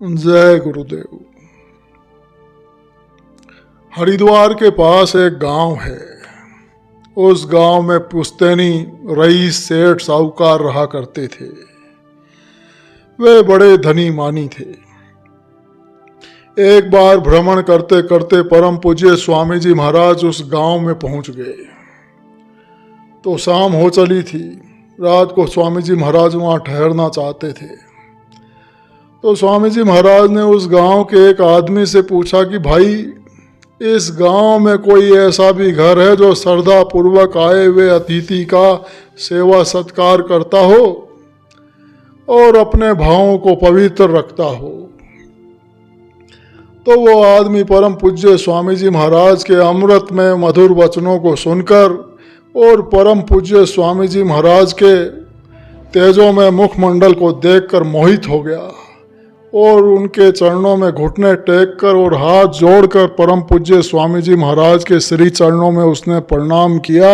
जय गुरुदेव। हरिद्वार के पास एक गांव है। उस गांव में पुश्तैनी रईस सेठ साहूकार रहा करते थे। वे बड़े धनी मानी थे। एक बार भ्रमण करते करते परम पूज्य स्वामी जी महाराज उस गांव में पहुंच गए। तो शाम हो चली थी। रात को स्वामी जी महाराज वहां ठहरना चाहते थे। तो स्वामी जी महाराज ने उस गांव के एक आदमी से पूछा कि भाई, इस गांव में कोई ऐसा भी घर है जो श्रद्धा पूर्वक आए हुए अतिथि का सेवा सत्कार करता हो और अपने भावों को पवित्र रखता हो। तो वो आदमी परम पूज्य स्वामी जी महाराज के अमृत में मधुर वचनों को सुनकर और परम पूज्य स्वामी जी महाराज के तेजों में मुखमंडल को देखकर मोहित हो गया और उनके चरणों में घुटने टेक कर और हाथ जोड़कर परम पूज्य स्वामी जी महाराज के श्री चरणों में उसने प्रणाम किया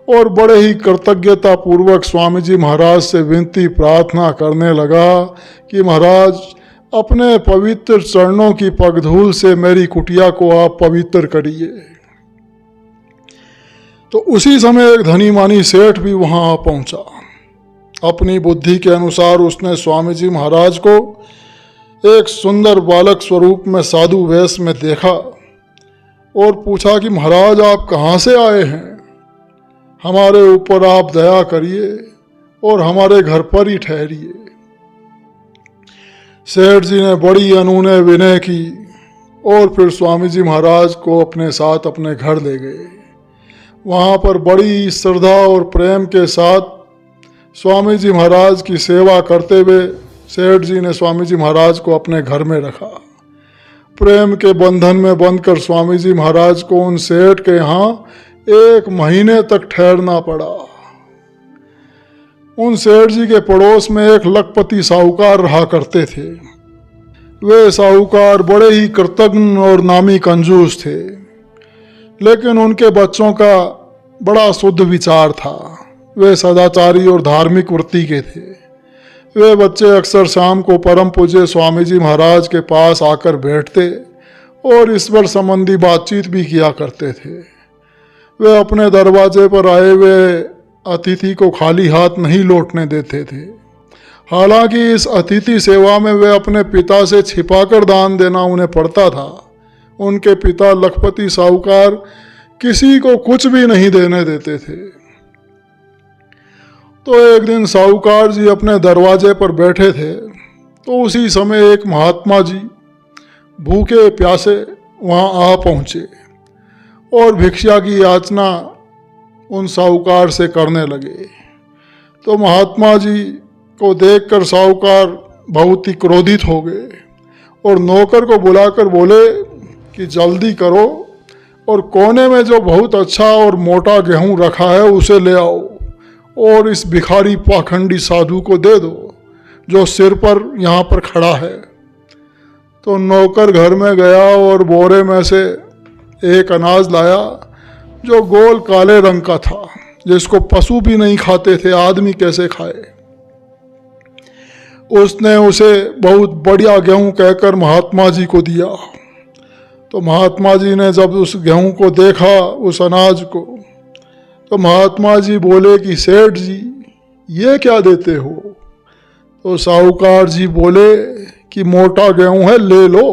और बड़े ही कृतज्ञता पूर्वक स्वामी जी महाराज से विनती प्रार्थना करने लगा कि महाराज, अपने पवित्र चरणों की पगधूल से मेरी कुटिया को आप पवित्र करिए। तो उसी समय एक धनी मानी सेठ भी वहां आ पहुंचा। अपनी बुद्धि के अनुसार उसने स्वामी जी महाराज को एक सुंदर बालक स्वरूप में साधु वेश में देखा और पूछा कि महाराज, आप कहाँ से आए हैं? हमारे ऊपर आप दया करिए और हमारे घर पर ही ठहरिए। सेठ जी ने बड़ी अनूने विनय की और फिर स्वामी जी महाराज को अपने साथ अपने घर ले गए। वहाँ पर बड़ी श्रद्धा और प्रेम के साथ स्वामी जी महाराज की सेवा करते हुए सेठ जी ने स्वामी जी महाराज को अपने घर में रखा। प्रेम के बंधन में बंधकर स्वामी जी महाराज को उन सेठ के यहाँ 1 महीने तक ठहरना पड़ा। उन सेठ जी के पड़ोस में एक लखपति साहूकार रहा करते थे। वे साहूकार बड़े ही कृतज्ञ और नामी कंजूस थे, लेकिन उनके बच्चों का बड़ा शुद्ध विचार था। वे सदाचारी और धार्मिक वृत्ति के थे। वे बच्चे अक्सर शाम को परम पूज्य स्वामी जी महाराज के पास आकर बैठते और ईश्वर संबंधी बातचीत भी किया करते थे। वे अपने दरवाजे पर आए हुए अतिथि को खाली हाथ नहीं लौटने देते थे। हालांकि इस अतिथि सेवा में वे अपने पिता से छिपाकर दान देना उन्हें पड़ता था। उनके पिता लखपति साहूकार किसी को कुछ भी नहीं देने देते थे। तो एक दिन साहूकार जी अपने दरवाजे पर बैठे थे, तो उसी समय एक महात्मा जी भूखे प्यासे वहाँ आ पहुँचे और भिक्षा की याचना उन साहूकार से करने लगे। तो महात्मा जी को देखकर साहूकार बहुत ही क्रोधित हो गए और नौकर को बुलाकर बोले कि जल्दी करो और कोने में जो बहुत अच्छा और मोटा गेहूँ रखा है उसे ले आओ और इस भिखारी पाखंडी साधु को दे दो जो सिर पर यहाँ पर खड़ा है। तो नौकर घर में गया और बोरे में से एक अनाज लाया जो गोल काले रंग का था, जिसको पशु भी नहीं खाते थे, आदमी कैसे खाए। उसने उसे बहुत बढ़िया गेहूं कहकर महात्मा जी को दिया। तो महात्मा जी ने जब उस गेहूं को देखा, उस अनाज को, तो महात्मा जी बोले कि सेठ जी, ये क्या देते हो? तो साहूकार जी बोले कि मोटा गेहूं है, ले लो।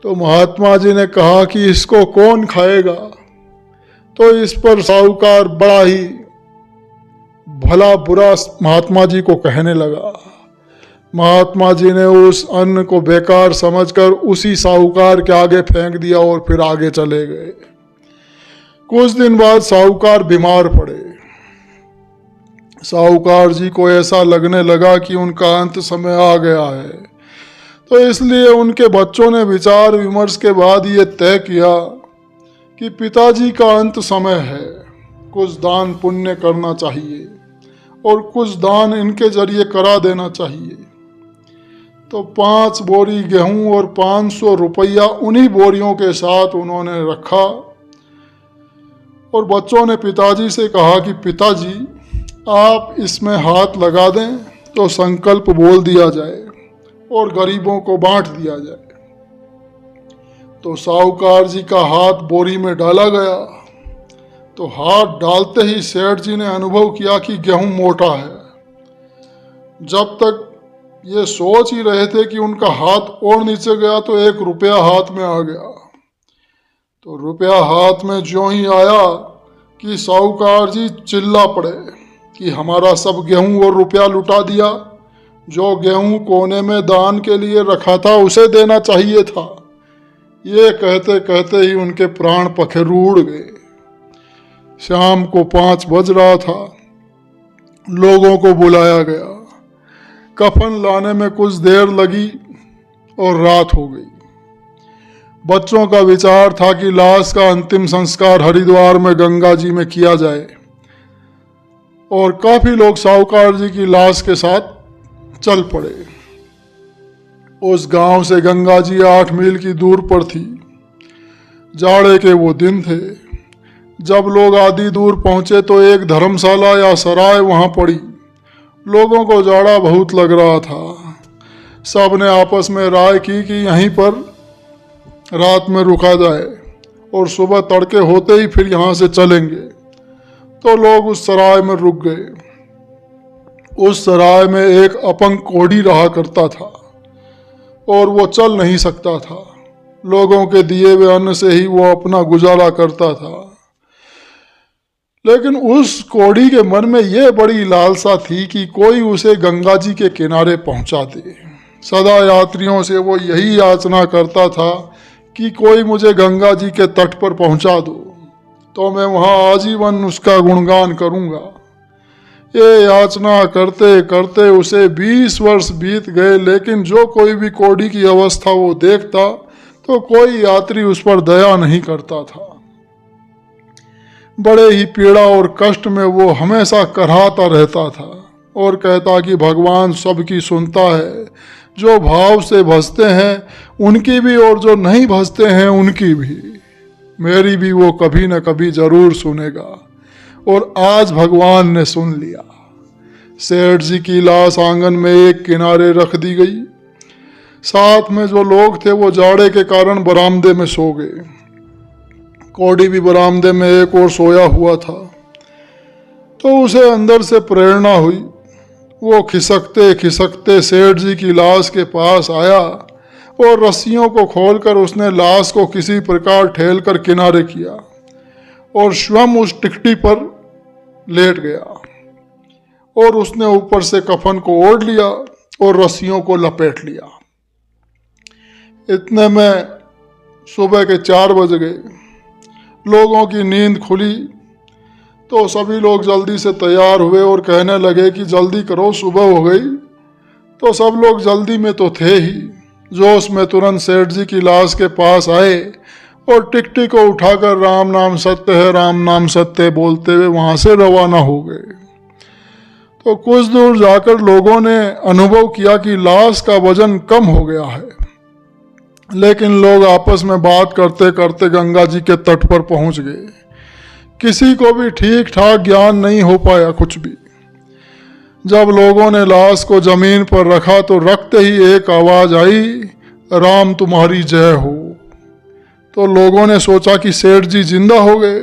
तो महात्मा जी ने कहा कि इसको कौन खाएगा? तो इस पर साहूकार बड़ा ही भला बुरा महात्मा जी को कहने लगा। महात्मा जी ने उस अन्न को बेकार समझकर उसी साहूकार के आगे फेंक दिया और फिर आगे चले गए। कुछ दिन बाद साहूकार बीमार पड़े। साहूकार जी को ऐसा लगने लगा कि उनका अंत समय आ गया है। तो इसलिए उनके बच्चों ने विचार विमर्श के बाद ये तय किया कि पिताजी का अंत समय है, कुछ दान पुण्य करना चाहिए और कुछ दान इनके जरिए करा देना चाहिए। तो 5 बोरी गेहूं और 500 रुपया उन्हीं बोरियों के साथ उन्होंने रखा और बच्चों ने पिताजी से कहा कि पिताजी, आप इसमें हाथ लगा दें तो संकल्प बोल दिया जाए और गरीबों को बांट दिया जाए। तो साहूकार जी का हाथ बोरी में डाला गया, तो हाथ डालते ही सेठ जी ने अनुभव किया कि गेहूं मोटा है। जब तक ये सोच ही रहे थे कि उनका हाथ और नीचे गया तो 1 रुपया हाथ में आ गया। तो रुपया हाथ में ज्यों ही आया कि साहूकार जी चिल्ला पड़े कि हमारा सब गेहूं और रुपया लुटा दिया। जो गेहूं कोने में दान के लिए रखा था उसे देना चाहिए था। ये कहते कहते ही उनके प्राण पखेरु उड़ गए। शाम को 5 बज रहा था। लोगों को बुलाया गया। कफन लाने में कुछ देर लगी और रात हो गई। बच्चों का विचार था कि लाश का अंतिम संस्कार हरिद्वार में गंगा जी में किया जाए, और काफी लोग साहूकार जी की लाश के साथ चल पड़े। उस गांव से गंगा जी 8 मील की दूर पर थी। जाड़े के वो दिन थे। जब लोग आधी दूर पहुंचे तो एक धर्मशाला या सराय वहां पड़ी। लोगों को जाड़ा बहुत लग रहा था। सब ने आपस में राय की कि यहीं पर रात में रुका जाए और सुबह तड़के होते ही फिर यहाँ से चलेंगे। तो लोग उस सराय में रुक गए। उस सराय में एक अपंग कोढ़ी रहा करता था और वो चल नहीं सकता था। लोगों के दिए हुए अन्न से ही वो अपना गुजारा करता था। लेकिन उस कोढ़ी के मन में ये बड़ी लालसा थी कि कोई उसे गंगा जी के किनारे पहुंचा दे। सदा यात्रियों से वो यही याचना करता था कि कोई मुझे गंगा जी के तट पर पहुंचा दो, तो मैं वहां आजीवन उसका गुणगान करूंगा। ये याचना करते करते उसे 20 वर्ष बीत गए, लेकिन जो कोई भी कोढ़ी की अवस्था वो देखता तो कोई यात्री उस पर दया नहीं करता था। बड़े ही पीड़ा और कष्ट में वो हमेशा कराहता रहता था और कहता कि भगवान सबकी सुनता है। जो भाव से भजते हैं उनकी भी, और जो नहीं भजते हैं उनकी भी। मेरी भी वो कभी न कभी जरूर सुनेगा। और आज भगवान ने सुन लिया। सेठ जी की लाश आंगन में एक किनारे रख दी गई। साथ में जो लोग थे वो जाड़े के कारण बरामदे में सो गए। कोढ़ी भी बरामदे में एक और सोया हुआ था। तो उसे अंदर से प्रेरणा हुई। वो खिसकते खिसकते सेठ जी की लाश के पास आया और रस्सियों को खोलकर उसने लाश को किसी प्रकार ठेल कर किनारे किया और स्वयं उस टिकटी पर लेट गया। और उसने ऊपर से कफन को ओढ़ लिया और रस्सियों को लपेट लिया। इतने में सुबह के 4 बज गए। लोगों की नींद खुली तो सभी लोग जल्दी से तैयार हुए और कहने लगे कि जल्दी करो, सुबह हो गई। तो सब लोग जल्दी में तो थे ही। जोश में तुरंत सेठ जी की लाश के पास आए और टिकटी को उठाकर राम नाम सत्य है, राम नाम सत्य है बोलते हुए वहां से रवाना हो गए। तो कुछ दूर जाकर लोगों ने अनुभव किया कि लाश का वजन कम हो गया है। लेकिन लोग आपस में बात करते करते गंगा जी के तट पर पहुंच गए। किसी को भी ठीक ठाक ज्ञान नहीं हो पाया कुछ भी। जब लोगों ने लाश को जमीन पर रखा तो रखते ही एक आवाज आई, राम तुम्हारी जय हो। तो लोगों ने सोचा कि सेठ जी जिंदा हो गए।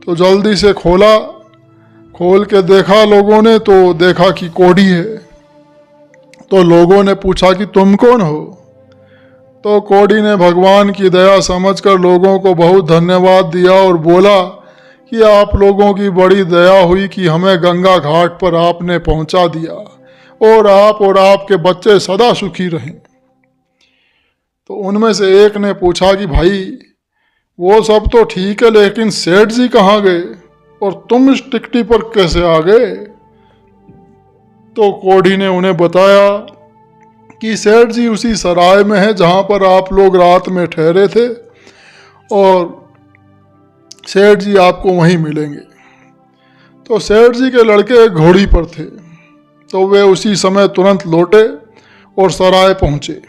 तो जल्दी से खोल के देखा लोगों ने, तो देखा कि कोढ़ी है। तो लोगों ने पूछा कि तुम कौन हो? तो कोढ़ी ने भगवान की दया समझकर लोगों को बहुत धन्यवाद दिया और बोला कि आप लोगों की बड़ी दया हुई कि हमें गंगा घाट पर आपने पहुंचा दिया और आपके बच्चे सदा सुखी रहें। तो उनमें से एक ने पूछा कि भाई वो सब तो ठीक है, लेकिन सेठ जी कहाँ गए और तुम इस टिकटी पर कैसे आ गए? तो कोढ़ी ने उन्हें बताया कि सेठ जी उसी सराय में है जहां पर आप लोग रात में ठहरे थे और सेठ जी आपको वहीं मिलेंगे। तो सेठ जी के लड़के एक घोड़ी पर थे। तो वे उसी समय तुरंत लौटे और सराय पहुंचे।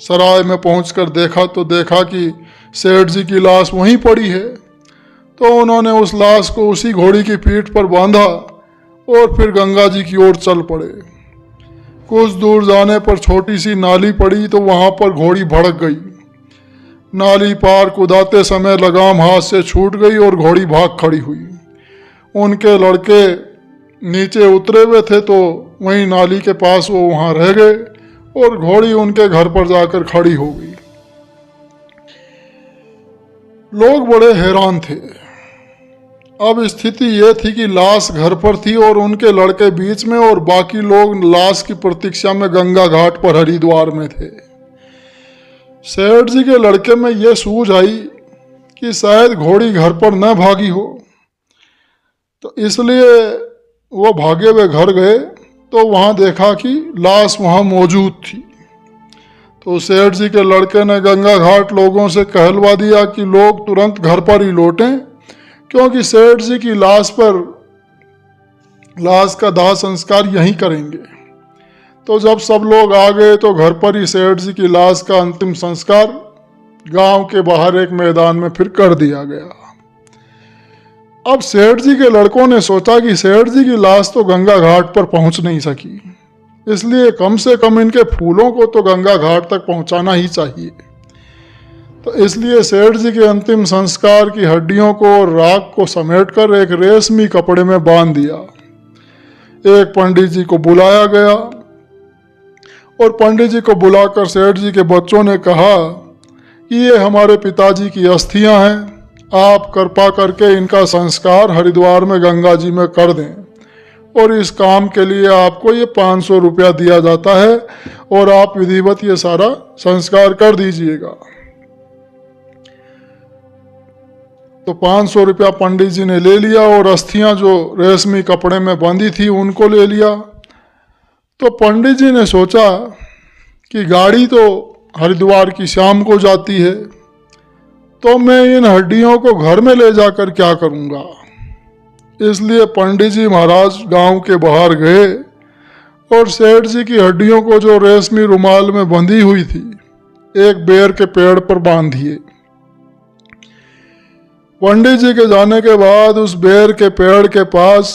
सराय में पहुंचकर देखा कि सेठ जी की लाश वहीं पड़ी है। तो उन्होंने उस लाश को उसी घोड़ी की पीठ पर बांधा और फिर गंगा जी की ओर चल पड़े। कुछ दूर जाने पर छोटी सी नाली पड़ी तो वहां पर घोड़ी भड़क गई। नाली पार कुदाते समय लगाम हाथ से छूट गई और घोड़ी भाग खड़ी हुई। उनके लड़के नीचे उतरे हुए थे तो वहीं नाली के पास वो वहां रह गए और घोड़ी उनके घर पर जाकर खड़ी हो गई। लोग बड़े हैरान थे। अब स्थिति ये थी कि लाश घर पर थी और उनके लड़के बीच में और बाकी लोग लाश की प्रतीक्षा में गंगा घाट पर हरिद्वार में थे। सेठ जी के लड़के में ये सूझ आई कि शायद घोड़ी घर पर न भागी हो, तो इसलिए वो भागे हुए घर गए तो वहाँ देखा कि लाश वहाँ मौजूद थी। तो सेठ जी के लड़के ने गंगा घाट लोगों से कहलवा दिया कि लोग तुरंत घर पर ही लौटें, क्योंकि सेठ जी की लाश का दाह संस्कार यहीं करेंगे। तो जब सब लोग आ गए तो घर पर ही सेठ जी की लाश का अंतिम संस्कार गांव के बाहर एक मैदान में फिर कर दिया गया। अब सेठ जी के लड़कों ने सोचा कि सेठ जी की लाश तो गंगा घाट पर पहुंच नहीं सकी, इसलिए कम से कम इनके फूलों को तो गंगा घाट तक पहुंचाना ही चाहिए। तो इसलिए सेठ जी के अंतिम संस्कार की हड्डियों को और राख को समेटकर एक रेशमी कपड़े में बांध दिया। एक पंडित जी को बुलाया गया और पंडित जी को बुलाकर सेठ जी के बच्चों ने कहा कि ये हमारे पिताजी की अस्थियां हैं, आप कृपा करके इनका संस्कार हरिद्वार में गंगा जी में कर दें और इस काम के लिए आपको ये 500 रुपया दिया जाता है और आप विधिवत ये सारा संस्कार कर दीजिएगा। तो 500 रुपया पंडित जी ने ले लिया और अस्थियां जो रेशमी कपड़े में बंधी थी उनको ले लिया। तो पंडित जी ने सोचा कि गाड़ी तो हरिद्वार की शाम को जाती है, तो मैं इन हड्डियों को घर में ले जाकर क्या करूँगा। इसलिए पंडित जी महाराज गांव के बाहर गए और सेठ जी की हड्डियों को जो रेशमी रुमाल में बंधी हुई थी एक बेर के पेड़ पर बांध दिए। पंडित जी के जाने के बाद उस बेर के पेड़ के पास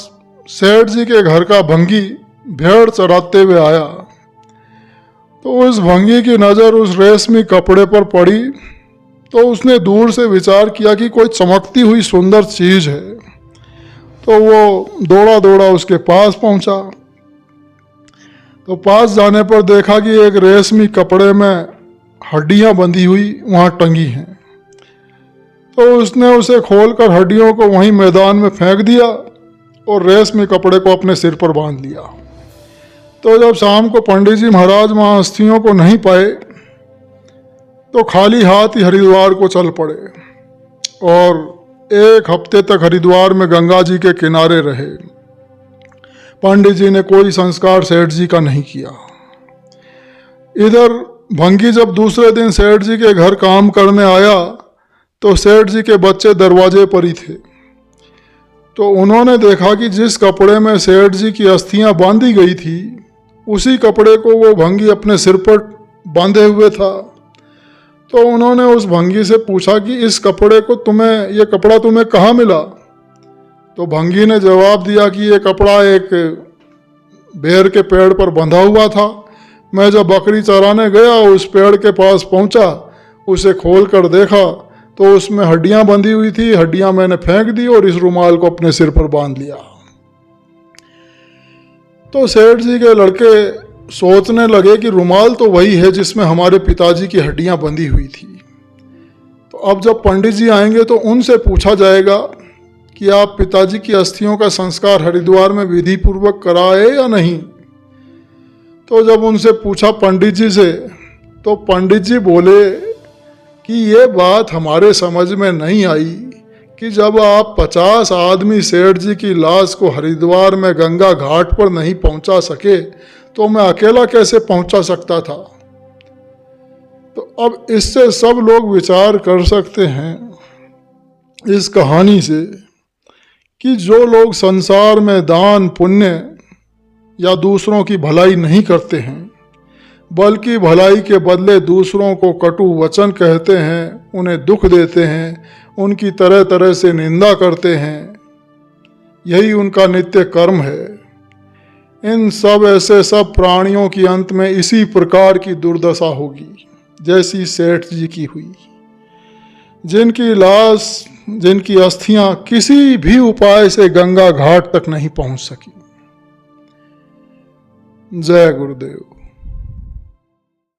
सेठ जी के घर का भंगी भेड़ चराते हुए आया। तो उस भंगी की नज़र उस रेशमी कपड़े पर पड़ी तो उसने दूर से विचार किया कि कोई चमकती हुई सुंदर चीज़ है। तो वो दौड़ा दौड़ा उसके पास पहुंचा। तो पास जाने पर देखा कि एक रेशमी कपड़े में हड्डियां बंधी हुई वहाँ टंगी हैं। तो उसने उसे खोलकर हड्डियों को वहीं मैदान में फेंक दिया और रेशमी कपड़े को अपने सिर पर बांध लिया। तो जब शाम को पंडित जी महाराज वहाँ अस्थियों को नहीं पाए तो खाली हाथ ही हरिद्वार को चल पड़े और 1 हफ्ते तक हरिद्वार में गंगा जी के किनारे रहे। पंडित जी ने कोई संस्कार सेठ जी का नहीं किया। इधर भंगी जब दूसरे दिन सेठ जी के घर काम करने आया तो सेठ जी के बच्चे दरवाजे पर ही थे। तो उन्होंने देखा कि जिस कपड़े में सेठ जी की अस्थियां बांधी गई थी उसी कपड़े को वो भंगी अपने सिर पर बांधे हुए था। तो उन्होंने उस भंगी से पूछा कि इस कपड़े को ये कपड़ा तुम्हें कहाँ मिला। तो भंगी ने जवाब दिया कि ये कपड़ा एक बेर के पेड़ पर बंधा हुआ था। मैं जब बकरी चराने गया उस पेड़ के पास पहुंचा, उसे खोल कर देखा तो उसमें हड्डियां बंधी हुई थी। हड्डियां मैंने फेंक दी और इस रुमाल को अपने सिर पर बांध लिया। तो सेठ जी के लड़के सोचने लगे कि रुमाल तो वही है जिसमें हमारे पिताजी की हड्डियां बंधी हुई थी। तो अब जब पंडित जी आएंगे तो उनसे पूछा जाएगा कि आप पिताजी की अस्थियों का संस्कार हरिद्वार में विधि पूर्वक कराए या नहीं। तो जब उनसे पूछा पंडित जी से तो पंडित जी बोले कि ये बात हमारे समझ में नहीं आई कि जब आप 50 आदमी सेठ जी की लाश को हरिद्वार में गंगा घाट पर नहीं पहुंचा सके तो मैं अकेला कैसे पहुंचा सकता था। तो अब इससे सब लोग विचार कर सकते हैं इस कहानी से कि जो लोग संसार में दान पुण्य या दूसरों की भलाई नहीं करते हैं बल्कि भलाई के बदले दूसरों को कटु वचन कहते हैं, उन्हें दुख देते हैं, उनकी तरह तरह से निंदा करते हैं, यही उनका नित्य कर्म है। इन सब ऐसे सब प्राणियों की अंत में इसी प्रकार की दुर्दशा होगी जैसी सेठ जी की हुई, जिनकी लाश, जिनकी अस्थियां किसी भी उपाय से गंगा घाट तक नहीं पहुंच सकी। जय गुरुदेव।